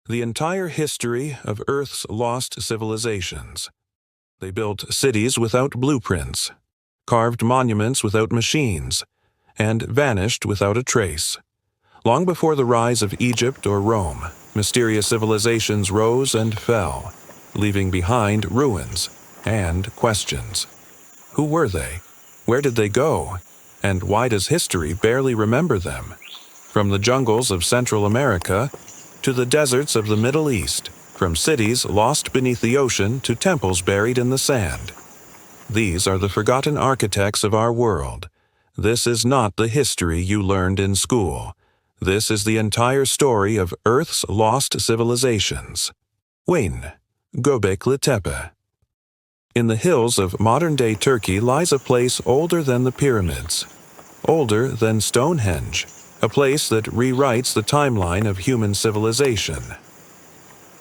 the entire history of Earth's lost civilizations. They built cities without blueprints, carved monuments without machines, and vanished without a trace. Long before the rise of Egypt or Rome, mysterious civilizations rose and fell, leaving behind ruins and questions. Who were they? Where did they go? And why does history barely remember them? From the jungles of Central America to the deserts of the Middle East, from cities lost beneath the ocean to temples buried in the sand. These are the forgotten architects of our world. This is not the history you learned in school. This is the entire story of Earth's lost civilizations. Win, Göbekli Tepe. In the hills of modern-day Turkey lies a place older than the pyramids, older than Stonehenge, a place that rewrites the timeline of human civilization.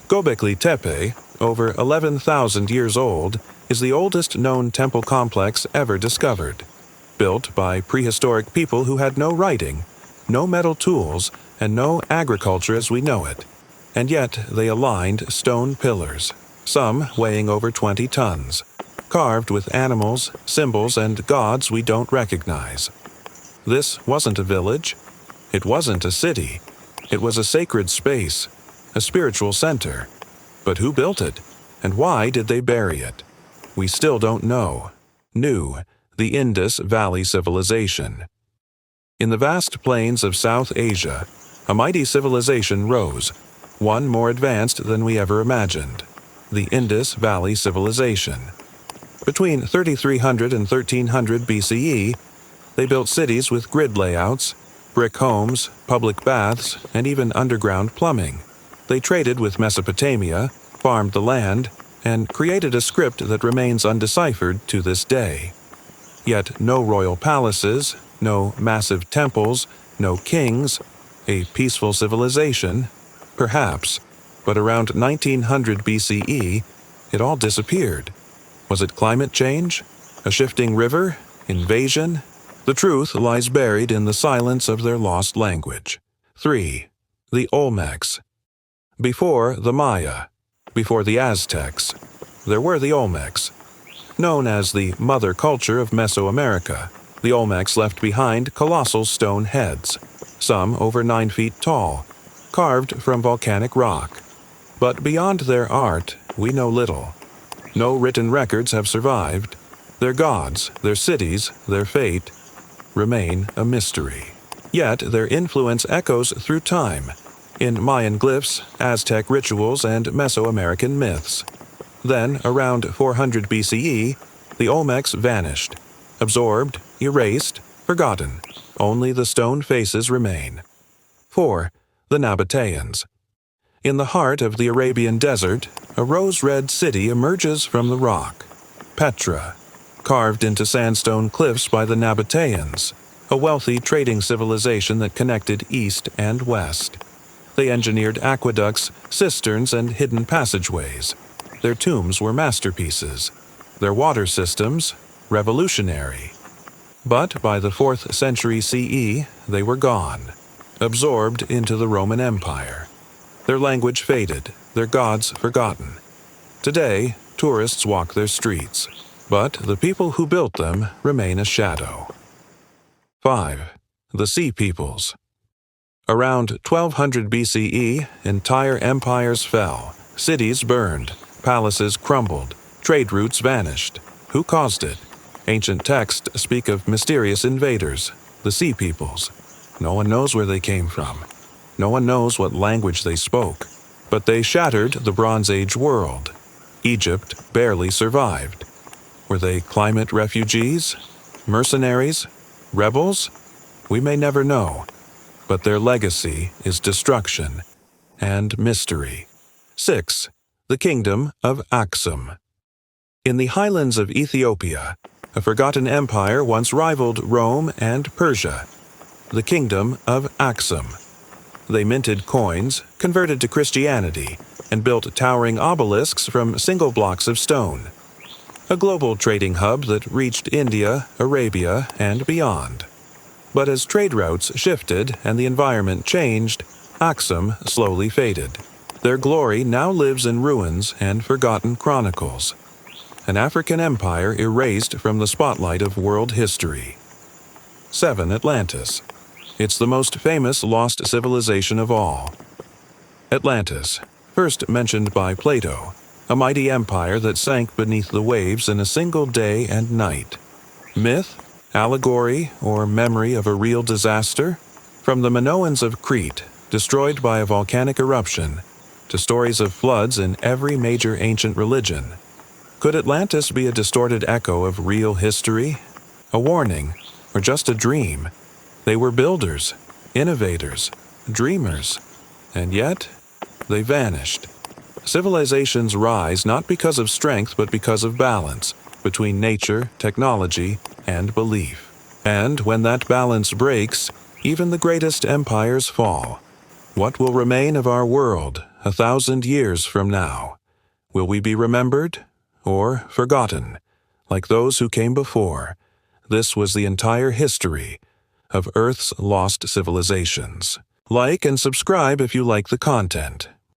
Göbekli Tepe, over 11,000 years old, is the oldest known temple complex ever discovered, built by prehistoric people who had no writing, no metal tools, and no agriculture as we know it, and yet they aligned stone pillars, some weighing over 20 tons, carved with animals, symbols, and gods we don't recognize. This wasn't a village. It wasn't a city. It was a sacred space, a spiritual center. But who built it, and why did they bury it? We still don't know. New, the Indus Valley Civilization. In the vast plains of South Asia, a mighty civilization rose, one more advanced than we ever imagined, the Indus Valley Civilization. Between 3300 and 1300 BCE, they built cities with grid layouts, brick homes, public baths, and even underground plumbing. They traded with Mesopotamia, farmed the land, and created a script that remains undeciphered to this day. Yet no royal palaces, no massive temples, no kings, a peaceful civilization, perhaps, but around 1900 BCE, it all disappeared. Was it climate change? A shifting river? Invasion? The truth lies buried in the silence of their lost language. 3. The Olmecs. Before the Maya, before the Aztecs, there were the Olmecs. Known as the mother culture of Mesoamerica, the Olmecs left behind colossal stone heads, some over 9 feet tall, carved from volcanic rock. But beyond their art, we know little. No written records have survived. Their gods, their cities, their fate remain a mystery. Yet their influence echoes through time, in Mayan glyphs, Aztec rituals, and Mesoamerican myths. Then, around 400 BCE, the Olmecs vanished, absorbed, erased, forgotten. Only the stone faces remain. 4. The Nabateans. In the heart of the Arabian desert, a rose-red city emerges from the rock, Petra, carved into sandstone cliffs by the Nabateans, a wealthy trading civilization that connected east and west. They engineered aqueducts, cisterns, and hidden passageways. Their tombs were masterpieces, their water systems revolutionary. But by the 4th century CE, they were gone, absorbed into the Roman Empire. Their language faded, their gods forgotten. Today, tourists walk their streets, but the people who built them remain a shadow. 5. The Sea Peoples. Around 1200 BCE, entire empires fell, cities burned, palaces crumbled, trade routes vanished. Who caused it? Ancient texts speak of mysterious invaders, the Sea Peoples. No one knows where they came from. No one knows what language they spoke. But they shattered the Bronze Age world. Egypt barely survived. Were they climate refugees? Mercenaries? Rebels? We may never know. But their legacy is destruction and mystery. 6. The Kingdom of Aksum. In the highlands of Ethiopia, a forgotten empire once rivaled Rome and Persia, the Kingdom of Aksum. They minted coins, converted to Christianity, and built towering obelisks from single blocks of stone. A global trading hub that reached India, Arabia, and beyond. But as trade routes shifted and the environment changed, Aksum slowly faded. Their glory now lives in ruins and forgotten chronicles. An African empire erased from the spotlight of world history. 7. Atlantis. It's the most famous lost civilization of all. Atlantis, first mentioned by Plato, a mighty empire that sank beneath the waves in a single day and night. Myth, allegory, or memory of a real disaster? From the Minoans of Crete, destroyed by a volcanic eruption, to stories of floods in every major ancient religion. Could Atlantis be a distorted echo of real history? A warning, or just a dream? They were builders, innovators, dreamers, and yet they vanished. Civilizations rise not because of strength but because of balance between nature, technology, and belief. And when that balance breaks, even the greatest empires fall. What will remain of our world 1,000 years from now? Will we be remembered or forgotten, like those who came before? This was the entire history of Earth's lost civilizations. Like and subscribe if you like the content.